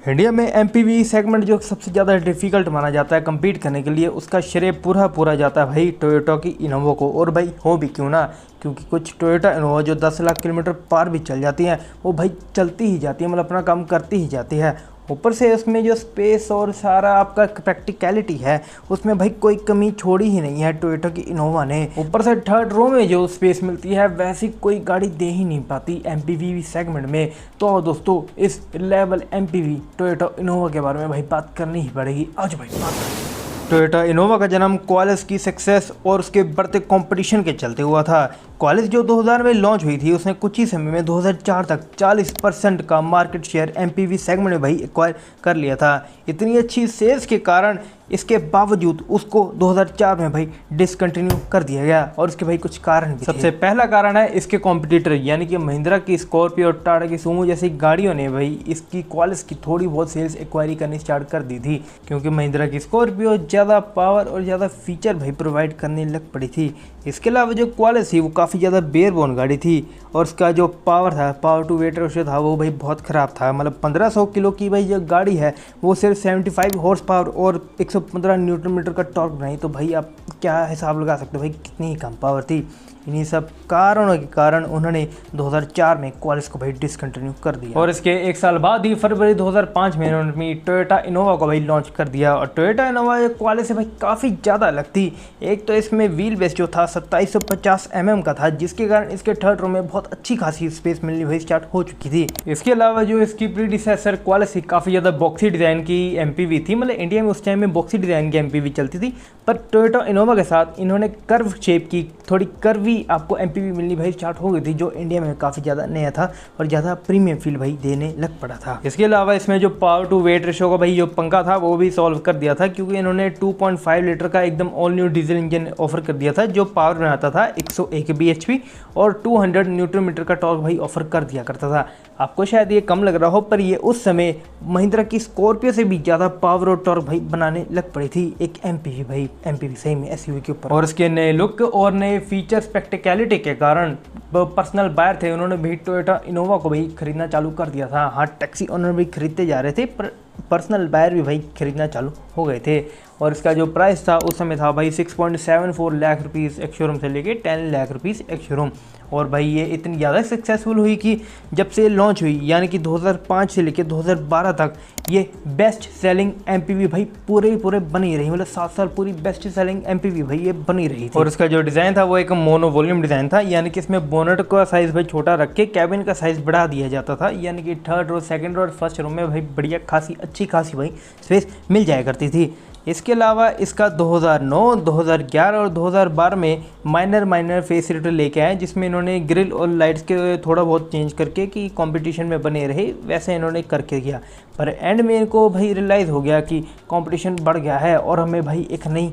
India में MPV segment जो सबसे ज़्यादा डिफ़िकल्ट माना जाता है कम्पीट करने के लिए, उसका श्रेय पूरा जाता है भाई टोयोटा की इनोवा को। और भाई हो भी क्यों ना, क्योंकि कुछ टोयोटा इनोवा जो 10 लाख किलोमीटर पार भी चल जाती हैं, वो भाई चलती ही जाती है, मतलब अपना काम करती ही जाती है। ऊपर से उसमें जो स्पेस और सारा आपका प्रैक्टिकलिटी है, उसमें भाई कोई कमी छोड़ी ही नहीं है टोयोटा की इनोवा ने। ऊपर से थर्ड रो में जो स्पेस मिलती है, वैसी कोई गाड़ी दे ही नहीं पाती एमपीवी सेगमेंट में। तो दोस्तों, इस लेवल एमपीवी टोयोटा इनोवा के बारे में भाई बात करनी ही पड़ेगी आज भाई बात करेंगे। टोयोटा इनोवा का जन्म क्वालिस की सक्सेस और उसके बढ़ते कंपटीशन के चलते हुआ था। क्वालिस जो 2000 में लॉन्च हुई थी, उसने कुछ ही समय में 2004 तक 40% का मार्केट शेयर एमपीवी सेगमेंट में भाई एक्वायर कर लिया था। इतनी अच्छी सेल्स के कारण इसके बावजूद उसको 2004 में भाई डिसकंटिन्यू कर दिया गया, और इसके भाई कुछ कारण भी। सबसे पहला कारण है इसके कॉम्पिटिटर यानी कि महिंद्रा की स्कॉर्पियो और टाटा की सूमो जैसी गाड़ियों ने भाई इसकी क्वालिस की थोड़ी बहुत सेल्स एक्वायरी करनी स्टार्ट कर दी थी, क्योंकि महिंद्रा की स्कॉर्पियो ज़्यादा पावर और ज़्यादा फीचर भाई प्रोवाइड करने लग पड़ी थी। इसके अलावा जो क्वालिस थी वो काफ़ी ज़्यादा बेयरबोन गाड़ी थी, और उसका जो पावर था, पावर टू वेट रेशियो था, वो भाई बहुत ख़राब था। मतलब 1500 किलो की भाई जो गाड़ी है, वो सिर्फ 75 हॉर्स पावर और 115 न्यूटन मीटर का टॉर्क बनाई। तो भाई आप क्या हिसाब लगा सकते हो भाई कितनी ही कम पावर थी। इन्हीं सब कारणों के कारण उन्होंने 2004 में क्वालिस को भाई डिसकंटिन्यू कर दिया, और इसके एक साल बाद ही फरवरी 2005 में उन्होंने अपनी टोयोटा इनोवा को भाई लॉन्च कर दिया। और टोयोटा इनोवा क्वालिस से भाई काफ़ी ज़्यादा अलग थी। एक तो इसमें व्हील बेस जो था 2750 mm का था, जिसके कारण इसके थर्ड रो में बहुत अच्छी खासी स्पेस मिलनी भाई स्टार्ट हो चुकी थी। इसके अलावा जो इसकी प्रीडिसेसर क्वालिस काफ़ी ज़्यादा बॉक्सी डिज़ाइन की एमपीवी थी, मतलब इंडिया में उस टाइम में बॉक्सी डिज़ाइन की एमपीवी चलती थी, पर टोयोटा इनोवा के साथ इन्होंने कर्व शेप की थोड़ी कर्वी आपको एमपीवी मिलनी भाई स्टार्ट हो गई थी, जो इंडिया में काफ़ी ज़्यादा नया था और ज़्यादा प्रीमियम फील भाई देने लग पड़ा था। इसके अलावा इसमें जो पावर टू वेट रेशियो का भाई जो पंगा था, वो भी सॉल्व कर दिया था, क्योंकि इन्होंने 2.5 लीटर का एकदम all new diesel engine offer कर दिया था, जो पावर बनाता था 101 bhp और 200 न्यूटन मीटर का टॉर्क भाई ऑफर कर दिया करता था। आपको शायद ये कम लग रहा हो, पर ये उस समय महिंद्रा की स्कॉर्पियो से भी ज़्यादा पावर और टॉर्क भाई बनाने लग पड़ी थी एक एमपीवी भाई, एमपीवी सही में एसयूवी के ऊपर। और इसके नए लुक और नए फीचर्स प्रैक्टिकलिटी के कारण पर्सनल बायर थे, उन्होंने भी टोयोटा इनोवा को भाई खरीदना चालू कर दिया था। हाँ, टैक्सी ओनर भी खरीदते जा रहे थे, पर पर्सनल बायर भी भाई खरीदना चालू हो गए थे। और इसका जो प्राइस था उस समय था भाई 6.74 लाख रुपीज़ एक शोरूम से लेके 10 लाख रुपीज़ एक शोरूम। और भाई ये इतनी ज़्यादा सक्सेसफुल हुई कि जब से लॉन्च हुई, यानी कि 2005 से लेके 2012 तक ये बेस्ट सेलिंग एमपीवी भाई पूरे बनी रही, मतलब 7 साल पूरी बेस्ट सेलिंग एमपीवी भाई ये बनी रही थी। और इसका जो डिज़ाइन था वो एक मोनो वॉल्यूम डिज़ाइन था, यानी कि इसमें बोनट का साइज़ भाई छोटा रख के कैबिन का साइज़ बढ़ा दिया जाता था, यानी कि थर्ड रो, सेकंड रो और फर्स्ट रो में भाई बढ़िया खासी अच्छी खासी भाई स्पेस मिल जाया करती थी। इसके अलावा इसका 2009, 2011 और 2012 में माइनर फेसिलिटी लेके आए, जिसमें इन्होंने ग्रिल और लाइट्स के थोड़ा बहुत चेंज करके कि कंपटीशन में बने रहे, वैसे इन्होंने करके किया। पर एंड में इनको भाई रियलाइज़ हो गया कि कंपटीशन बढ़ गया है और हमें भाई एक नई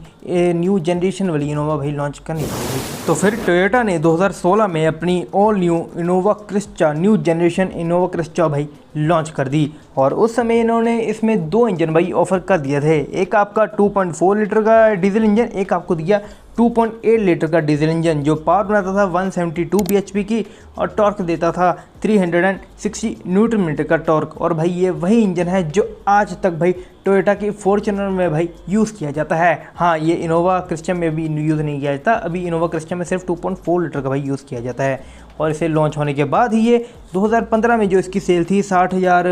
न्यू जनरेशन वाली इनोवा भाई लॉन्च करनी पड़ेगी। तो फिर टोयोटा ने 2016 में अपनी all new Innova Crysta, new generation Innova Crysta भाई लॉन्च कर दी। और उस समय इन्होंने इसमें 2 इंजन भाई ऑफर कर दिए थे, एक आपका 2.4 लीटर का डीजल इंजन, एक आपको दिया 2.8 लीटर का डीजल इंजन, जो पावर बनाता था 172 bhp की और टॉर्क देता था 360 न्यूटन मीटर का टॉर्क। और भाई ये वही इंजन है जो आज तक भाई टोयोटा की फॉर्च्यूनर में भाई यूज़ किया जाता है। हाँ, ये इनोवा क्रिस्टा में भी यूज़ नहीं किया जाता, अभी इनोवा क्रिस्टा में सिर्फ 2.4 लीटर का भाई यूज़ किया जाता है। और इसे लॉन्च होने के बाद ही ये 2015 में जो इसकी सेल थी 60,000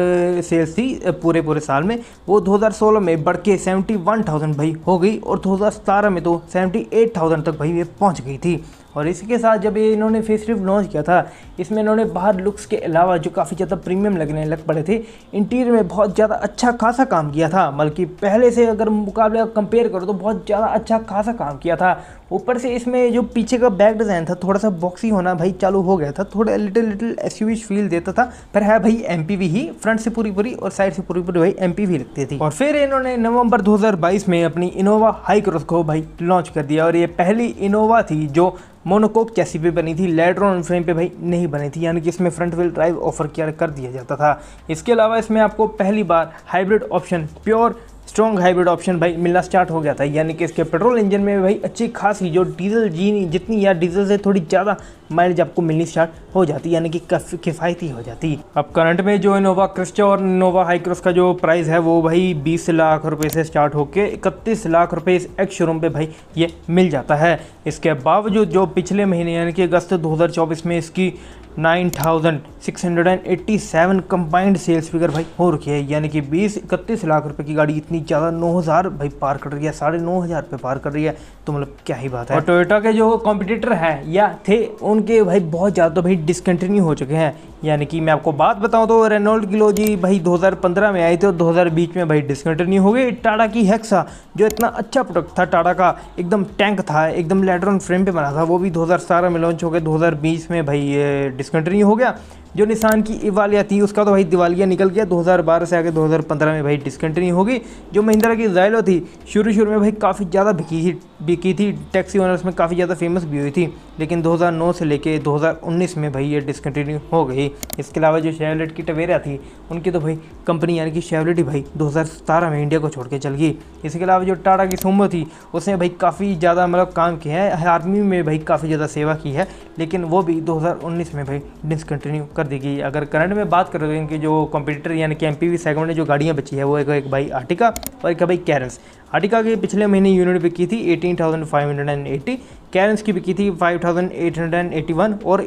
सेल्स थी पूरे साल में, वो 2016 में बढ़ के 71,000 भाई हो गई, और 2017 में तो 78,000 तक भाई ये पहुंच गई थी। और इसके साथ जब ये इन्होंने फेसलिफ्ट लॉन्च किया था, इसमें इन्होंने बाहर लुक्स के अलावा जो काफ़ी ज़्यादा प्रीमियम लगने लग पड़े थे, इंटीरियर में बहुत ज़्यादा अच्छा खासा काम किया था। बल्कि पहले से अगर मुकाबले कंपेयर करो तो बहुत ज़्यादा अच्छा खासा काम किया था। ऊपर से इसमें जो पीछे का बैक डिज़ाइन था थोड़ा सा बॉक्सी होना भाई चालू हो गया था, थोड़ा लिटिल एसयूवी फील देता था, पर है भाई एमपीवी ही, फ्रंट से पूरी और साइड से पूरी भाई एमपीवी लगती थी। और फिर इन्होंने नवंबर 2022 में अपनी इनोवा हाई क्रॉस को भाई लॉन्च कर दिया, और ये पहली इनोवा थी जो मोनोकोक चैसी पे बनी थी, लेटरॉन फ्रेम पे भाई नहीं बनी थी, यानी कि इसमें फ्रंट व्हील ड्राइव ऑफर किया कर दिया जाता था। इसके अलावा इसमें आपको पहली बार hybrid option pure strong hybrid option भाई मिलना स्टार्ट हो गया था, यानी कि इसके पेट्रोल इंजन में भाई अच्छी खासी जो डीजल जितनी या डीजल से थोड़ी ज़्यादा माइलेज आपको मिलनी स्टार्ट हो जाती, यानी कि किफ़ायती हो जाती। अब करंट में जो इनोवा क्रिस्टा और इनोवा हाई क्रॉस का जो प्राइस है वो भाई 20 लाख रुपए से स्टार्ट होकर 31 लाख रुपए इस एक्स शोरूम पे भाई ये मिल जाता है। इसके बावजूद जो पिछले महीने यानी कि अगस्त 2024 में इसकी 9,687 कंबाइंड सेल्स फिगर भाई हो रखी है, यानी कि 31 लाख रुपए की गाड़ी इतनी ज़्यादा 9,000 भाई पार कर रही है, 9,500 पे पार कर रही है, तो मतलब क्या ही बात है। और टोयोटा के जो कॉम्पिटिटर हैं या थे उनके भाई बहुत ज़्यादा तो भाई डिसकंटिन्यू हो चुके हैं, यानी कि मैं आपको बात बताऊं तो रेनॉल्ट क्लो जी भाई 2015 में आई थी और 2020 में भाई डिसकंटिन्यू हो गई। टाटा की हेक्सा जो इतना अच्छा प्रोडक्ट था, टाटा का एकदम टैंक था, एकदम लेटरन फ्रेम पे बना था, वो भी 2017 में लॉन्च हो गया, 2020 में भाई ये डिसकंटिन्यू हो गया। जो निसान की इवालिया थी उसका तो भाई दिवालिया निकल गया, 2012 से आगे 2015 में भाई डिसकंटिन्यू हो गई। जो महिंद्रा की ज़ाइलो थी शुरू में भाई काफ़ी ज़्यादा बिकी थी, टैक्सी ओनर्स में काफ़ी ज़्यादा फेमस भी हुई थी, लेकिन 2009 से लेके 2019 में भाई ये डिसकंटिन्यू हो गई। इसके अलावा जो शेवलेट की टवेरा थी उनकी तो भाई कंपनी यानी कि शेवलेट ही भाई 2017 में इंडिया को छोड़ के चल गई। इसके अलावा जो टाटा की सुमो थी उसने भाई काफ़ी ज़्यादा मतलब काम किया है, आर्मी में भाई काफ़ी ज़्यादा सेवा की है, लेकिन वो भी 2019 में भाई डिसकंटिन्यू कर दी गई। अगर करंट में बात करें तो इनके जो कॉम्पिटिटर यानी कि एमपीवी सेगमेंट में जो गाड़ियाँ बची है वो एक भाई आर्टिका और एक भाई कैरेंस। आर्टिका की पिछले महीने यूनिट बिकी थी 18,580, कैरेंस की बिकी थी 5,881 और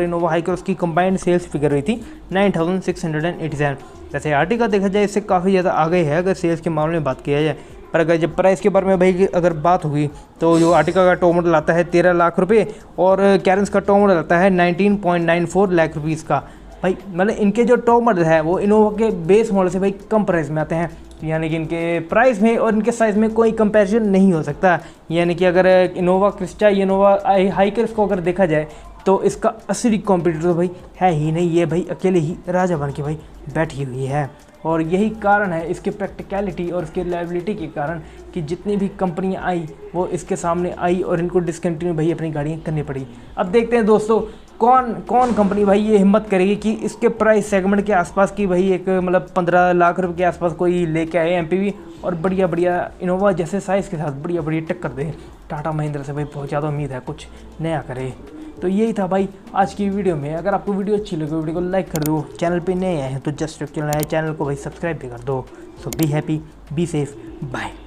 इनोवा हाई क्रॉस की कंबाइंड सेल्स फिगर हुई थी 9,687। वैसे आर्टिका देखा जाए इससे काफ़ी ज़्यादा आगे है अगर सेल्स के मामले में बात किया जाए, पर अगर जब प्राइस के बारे में भाई अगर बात होगी तो जो आर्टिका का टॉप मॉडल आता है 13 लाख रुपए और कैरेंस का टॉप मॉडल आता है 19.94 लाख रुपीज़ का। भाई मतलब इनके जो टॉप मॉडल है वो इनोवा के बेस मॉडल से भाई कम प्राइस में आते हैं, यानी कि इनके प्राइस में और इनके साइज़ में कोई कंपैरिजन नहीं हो सकता। यानी कि अगर Innova Crysta Innova high cross को अगर देखा जाए तो इसका असली कॉम्पिटिटर भाई है ही नहीं, ये भाई अकेले ही राजा बन के भाई बैठी हुई है। और यही कारण है इसके प्रैक्टिकलिटी और इसके लायबिलिटी के कारण कि जितनी भी कंपनियां आई वो इसके सामने आई और इनको डिसकंटिन्यू भाई अपनी गाड़ियाँ करनी पड़ी। अब देखते हैं दोस्तों कौन कंपनी भाई ये हिम्मत करेगी कि इसके प्राइस सेगमेंट के आसपास की भाई एक मतलब 15 लाख रुपए के आसपास कोई लेके आए एमपीवी और बढ़िया इनोवा जैसे साइज़ के साथ बढ़िया टक्कर दे। टाटा महिंद्रा से भाई बहुत ज़्यादा उम्मीद है कुछ नया करे। तो यही था भाई आज की वीडियो में। अगर आपको वीडियो अच्छी लगे वीडियो को लाइक कर दो, चैनल पे नए आए हैं तो जस्ट चैनल को भाई सब्सक्राइब भी कर दो। So be happy, be safe, bye.